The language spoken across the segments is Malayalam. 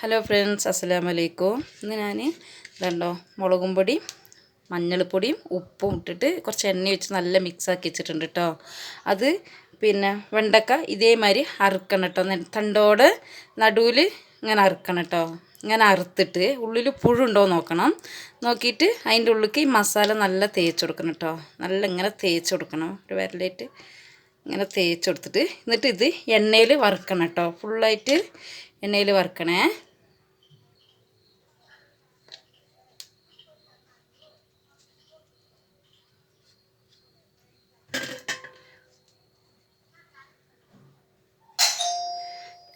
ഹലോ ഫ്രണ്ട്സ്, അസ്സലാമു അലൈക്കും. ഇന്ന് ഞാൻ ഇതുണ്ടോ മുളകും പൊടി മഞ്ഞൾപ്പൊടിയും ഉപ്പും ഇട്ടിട്ട് കുറച്ച് എണ്ണ വെച്ച് നല്ല മിക്സാക്കി വെച്ചിട്ടുണ്ട് കേട്ടോ. അത് പിന്നെ വെണ്ടക്ക ഇതേമാതിരി അറുക്കണം കേട്ടോ. തണ്ടോടെ നടുവിൽ ഇങ്ങനെ അറുക്കണം കേട്ടോ. ഇങ്ങനെ അറുത്തിട്ട് ഉള്ളിൽ പുഴുണ്ടോ നോക്കണം. നോക്കിയിട്ട് അതിൻ്റെ ഉള്ളിലേക്ക് ഈ മസാല നല്ല തേച്ച് കൊടുക്കണം കേട്ടോ. നല്ല ഇങ്ങനെ തേച്ച് കൊടുക്കണം, ഒരു വിരലായിട്ട് ഇങ്ങനെ തേച്ച് കൊടുത്തിട്ട് എന്നിട്ട് ഇത് എണ്ണയിൽ വറുക്കണം കേട്ടോ. ഫുള്ളായിട്ട് എണ്ണയിൽ വറുക്കണേ.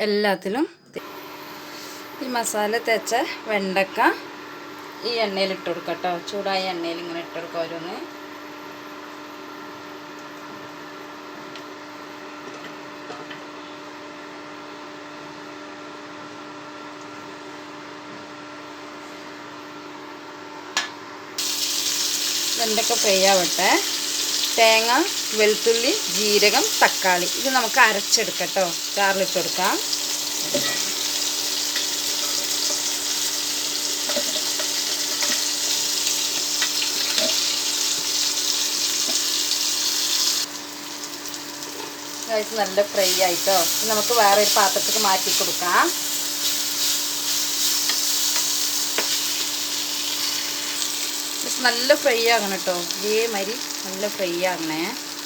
എല്ലാത്തിലും ഈ മസാല തേച്ച വെണ്ടക്ക ഈ എണ്ണയിൽ ഇട്ട് കൊടുക്കുക കേട്ടോ. ചൂടായ എണ്ണയിൽ ഇങ്ങനെ ഇട്ട് കൊടുക്കുക ഓരോന്ന്. വെണ്ടക്ക ഫ്രൈ ആവട്ടെ. തേങ്ങ, വെളുത്തുള്ളി, ജീരകം, തക്കാളി ഇത് നമുക്ക് അരച്ചെടുക്കാം കേട്ടോ. ജാറിലിട്ട് കൊടുക്കാം. നല്ല ഫ്രൈ ആയിട്ടോ. നമുക്ക് വേറെ ഒരു പാത്രത്തേക്ക് മാറ്റി കൊടുക്കാം. നല്ല ഫ്രൈ ആകണം കേട്ടോ. ഇതേമാതിരി നല്ല ഫ്രൈ ആകണേ.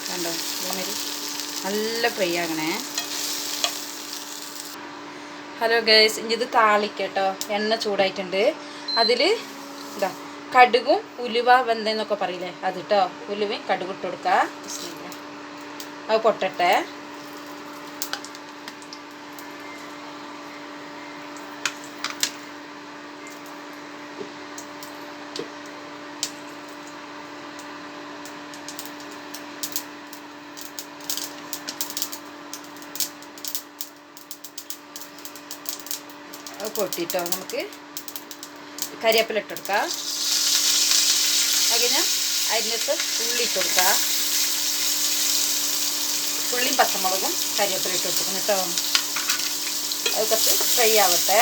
കണ്ടോ, ഇതേമാതിരി നല്ല ഫ്രൈ ആകണേ. ഹലോ ഗൈസ്, ഇനി ഇത് താളിക്കട്ടോ. എണ്ണ ചൂടായിട്ടുണ്ട്. അതിൽ ഇതാ കടുകും ഉലുവ വെന്തയെന്നൊക്കെ പറയില്ലേ, അത് കേട്ടോ. ഉലുവയും കടുക് ഇട്ട് കൊടുക്കുക. അത് പൊട്ടട്ടെ. അത് പൊട്ടിട്ടോ. നമുക്ക് കരിവേപ്പില ഇട്ട് കൊടുക്കാം. അത് കഴിഞ്ഞാൽ അരിഞ്ഞിട്ട് ഉള്ളി ഇട്ട് കൊടുക്കുക. ഉള്ളിയും പച്ചമുളകും കരിവേപ്പില ഇട്ട് കൊടുക്കണം കേട്ടോ. അത് കുറച്ച് ഫ്രൈ ആവട്ടെ.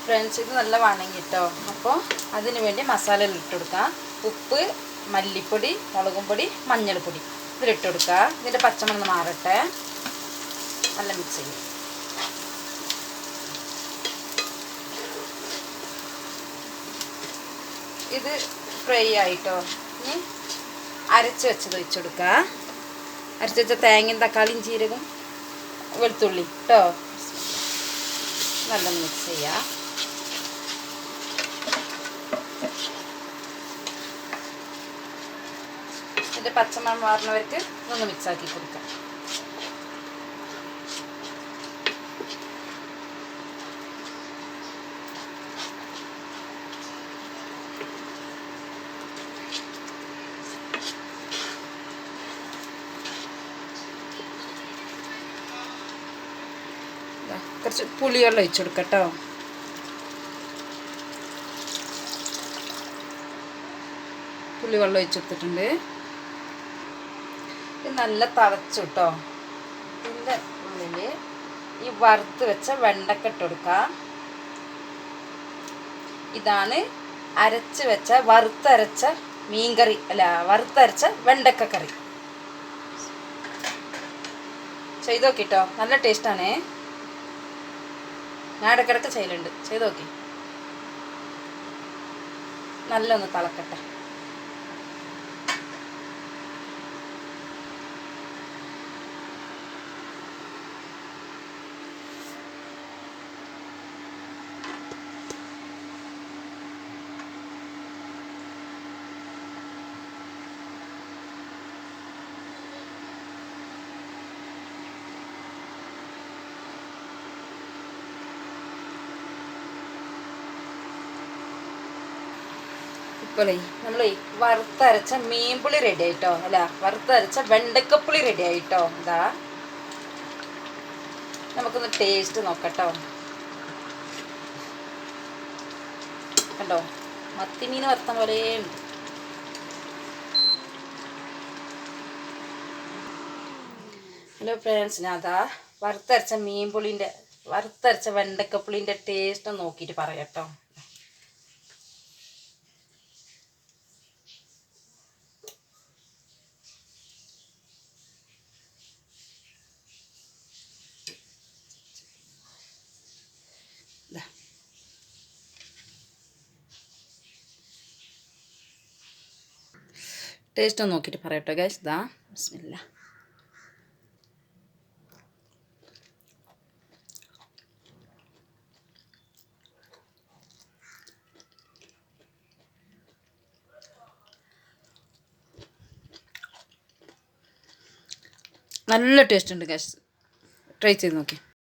ഫ്രണ്ട്സ്, ഇത് നല്ല വേണമെങ്കിൽ കേട്ടോ. അപ്പോൾ അതിന് വേണ്ടി മസാല ഇട്ട് കൊടുക്കാം. ഉപ്പ്, മല്ലിപ്പൊടി, മുളകും പൊടി, മഞ്ഞൾപ്പൊടി ഇതിലിട്ട് കൊടുക്കുക. ഇതിൻ്റെ പച്ചമണം മാറട്ടെ. നല്ല മിക്സ് ചെയ്യും. ഇത് ഫ്രൈ ആയിട്ടോ. ഇനി അരച്ച് വെച്ചത് വെച്ച് കൊടുക്കുക. അരച്ച് വെച്ച തേങ്ങയും തക്കാളിയും ജീരകവും വെളുത്തുള്ളി കേട്ടോ. നല്ല മിക്സ് ചെയ്യുക. ഇതിൻ്റെ പച്ചമണം മാറുന്നവർക്ക് ഒന്ന് മിക്സാക്കി കൊടുക്കാം. കുറച്ച് പുളിവെള്ളം ഒഴിച്ചു കൊടുക്കാം കേട്ടോ. പുളിവെള്ളം ഒഴിച്ചെടുത്തിട്ടുണ്ട്. ഇത് നല്ല തിളച്ചു കേട്ടോ. ഇതിൻ്റെ ഉള്ളിൽ ഈ വറുത്ത് വെച്ച വെണ്ടക്ക ഇട്ട് കൊടുക്കാം. ഇതാണ് അരച്ച് വെച്ച വറുത്തരച്ച മീൻകറി, അല്ല വറുത്തരച്ച വെണ്ടക്ക കറി. ചെയ്ത് നോക്കിട്ടോ, നല്ല ടേസ്റ്റാണേ. ഞാൻ ഇടയ്ക്കിടയ്ക്ക് ചെയ്യലുണ്ട്. ചെയ്ത് നോക്കി. നല്ലൊന്ന് തിളക്കട്ടെ. ഇപ്പോൾ നമ്മൾ വറുത്തരച്ച മീൻപുളി റെഡി ആയിട്ടോ. അല്ല, വറുത്തരച്ച വെണ്ടക്കപ്പുളി റെഡി ആയിട്ടോ. ഇതാ നമുക്കൊന്ന് ടേസ്റ്റ് നോക്കട്ടോ. കണ്ടോ, മത്തിമീൻ വറുത്ത പോലെ ഉണ്ട്. ഹലോ ഫ്രണ്ട്സ്, ഞാൻ അതാ വറുത്തരച്ച വറുത്തരച്ച വെണ്ടക്കപ്പുളിൻ്റെ ടേസ്റ്റ് നോക്കിയിട്ട് പറയാം കേട്ടോ. ടേസ്റ്റ് നോക്കിയിട്ട് പറയാം കേട്ടോ ഗൈസ്. ഇതാ ബിസ്മില്ല. നല്ല ടേസ്റ്റ് ഉണ്ട് ഗൈസ്, ട്രൈ ചെയ്ത് നോക്കി.